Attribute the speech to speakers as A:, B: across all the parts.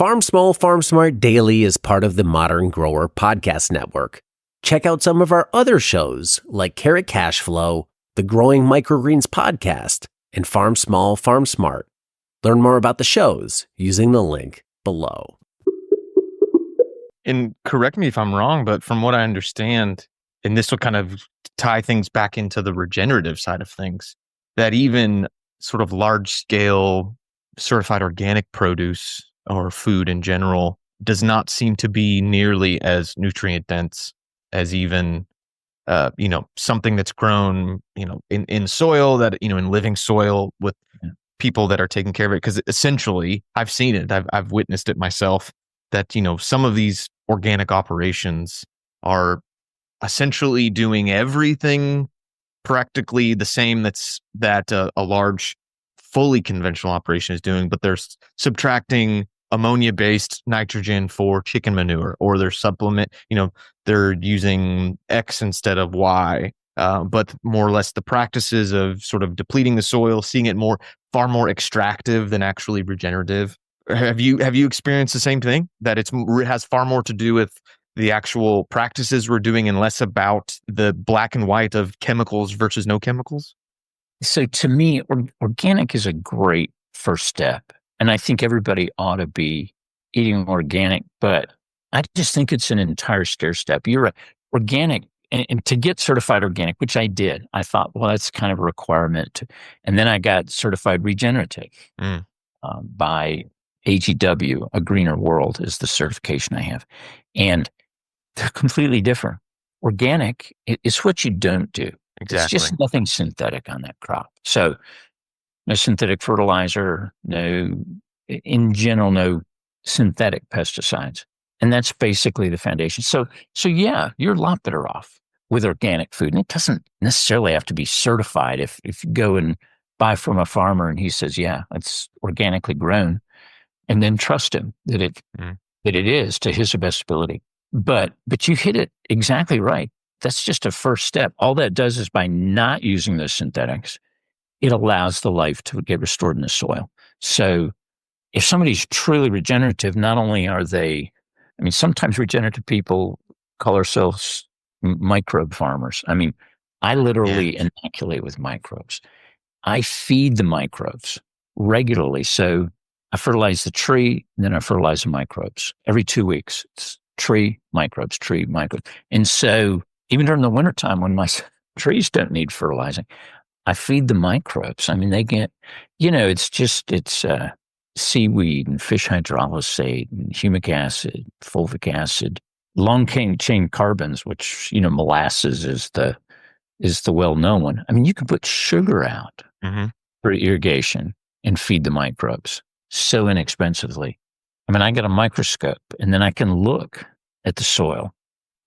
A: Farm Small, Farm Smart Daily is part of the Modern Grower Podcast Network. Check out some of our other shows like Carrot Cash Flow, the Growing Microgreens Podcast, and Farm Small, Farm Smart. Learn more about the shows using the link below.
B: And correct me if I'm wrong, but from what I understand, and this will kind of tie things back into the regenerative side of things, that even sort of large scale certified organic produce or food in general does not seem to be nearly as nutrient dense as even something that's grown in soil that in living soil with people that are taking care of it. Because essentially I've seen it, I've witnessed it myself, that some of these organic operations are essentially doing everything practically the same that a large fully conventional operation is doing, but they're subtracting ammonia-based nitrogen for chicken manure, or they're using X instead of Y. But more or less the practices of sort of depleting the soil, seeing it far more extractive than actually regenerative. Have you experienced the same thing, that it has far more to do with the actual practices we're doing and less about the black and white of chemicals versus no chemicals?
C: So to me, organic is a great first step. And I think everybody ought to be eating organic, but I just think it's an entire stair step. You're right. Organic, and to get certified organic, which I did, I thought, well, that's kind of a requirement. And then I got certified regenerative by AGW, A Greener World is the certification I have. And they're completely different. Organic is what you don't do.
B: Exactly.
C: It's just nothing synthetic on that crop. So no synthetic fertilizer, in general, no synthetic pesticides. And that's basically the foundation. So yeah, you're a lot better off with organic food. And it doesn't necessarily have to be certified. If you go and buy from a farmer and he says, yeah, it's organically grown, and then trust him that it is to his best ability. But you hit it exactly right. That's just a first step. All that does is, by not using those synthetics, it allows the life to get restored in the soil. So if somebody's truly regenerative, not only are they, sometimes regenerative people call ourselves microbe farmers. I literally inoculate with microbes. I feed the microbes regularly. So I fertilize the tree, and then I fertilize the microbes every 2 weeks. It's tree, microbes. And so even during the wintertime when my trees don't need fertilizing, I feed the microbes. They get, it's seaweed and fish hydrolysate and humic acid, fulvic acid, long chain carbons, which, molasses is the well-known one. You can put sugar out for irrigation and feed the microbes so inexpensively. I got a microscope, and then I can look at the soil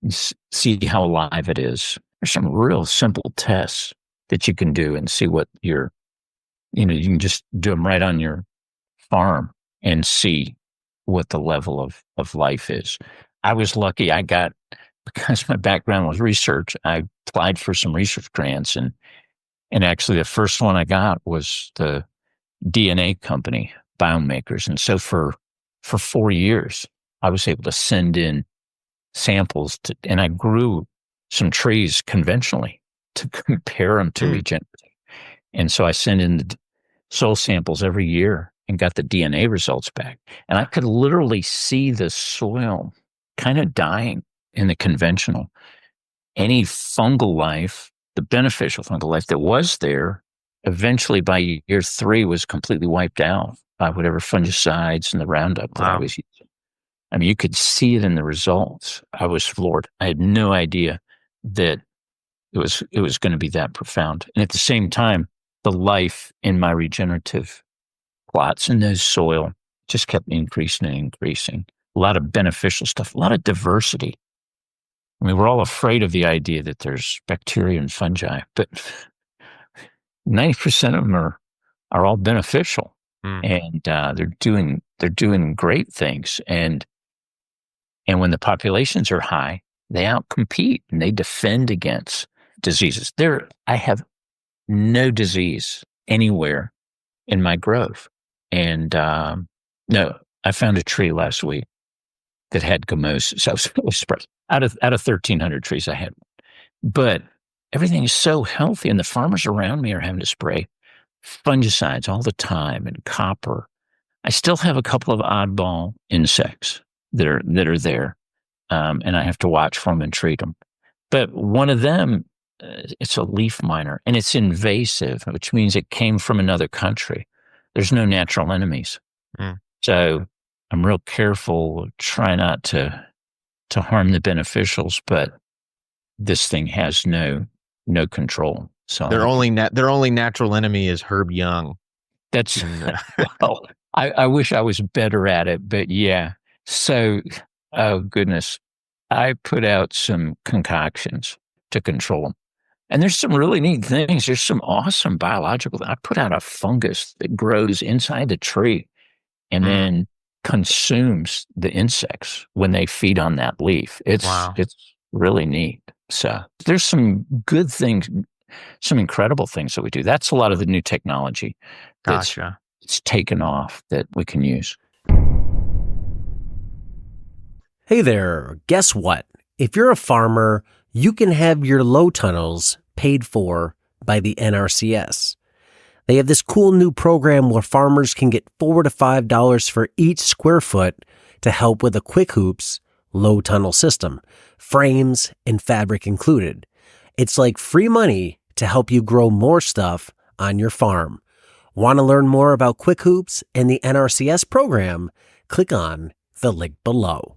C: and see how alive it is. There's some real simple tests that you can do and see what you can just do them right on your farm and see what the level of life is. I was lucky. Because my background was research, I applied for some research grants, and actually the first one I got was the DNA company, Biomakers. And so for 4 years, I was able to send in samples and I grew some trees conventionally to compare them to regenerative. And so I sent in the soil samples every year and got the DNA results back. And I could literally see the soil kind of dying in the conventional. Any fungal life, the beneficial fungal life that was there, eventually by year 3 was completely wiped out by whatever fungicides and the Roundup that I was using. You could see it in the results. I was floored. I had no idea that it was going to be that profound. And at the same time, the life in my regenerative plots in those soil just kept increasing and increasing. A lot of beneficial stuff, a lot of diversity. We're all afraid of the idea that there's bacteria and fungi, but 90% of them are all beneficial, and they're doing great things. And when the populations are high, they outcompete and they defend against diseases. I have no disease anywhere in my grove. And no, I found a tree last week that had gummosis. So I was really surprised. Out of 1,300 trees, I had one. But everything is so healthy, and the farmers around me are having to spray fungicides all the time and copper. I still have a couple of oddball insects that are there, and I have to watch for them and treat them. But one of them, it's a leaf miner, and it's invasive, which means it came from another country. There's no natural enemies.
B: Mm.
C: So I'm real careful, try not to harm the beneficials, but this thing has no control. So
B: Their only natural enemy is Herb Young.
C: that's well, I wish I was better at it, but yeah. So, oh goodness, I put out some concoctions to control them. And there's some really neat things. There's some awesome biological. I put out a fungus that grows inside the tree and then consumes the insects when they feed on that leaf. It's really neat. So there's some good things, some incredible things that we do. That's a lot of the new technology that's it's taken off that we can use.
A: Hey there, guess what? If you're a farmer, you can have your low tunnels paid for by the NRCS. They have this cool new program where farmers can get $4 to $5 for each square foot to help with a Quick Hoops low tunnel system, frames and fabric included. It's like free money to help you grow more stuff on your farm. Want to learn more about Quick Hoops and the NRCS program? Click on the link below.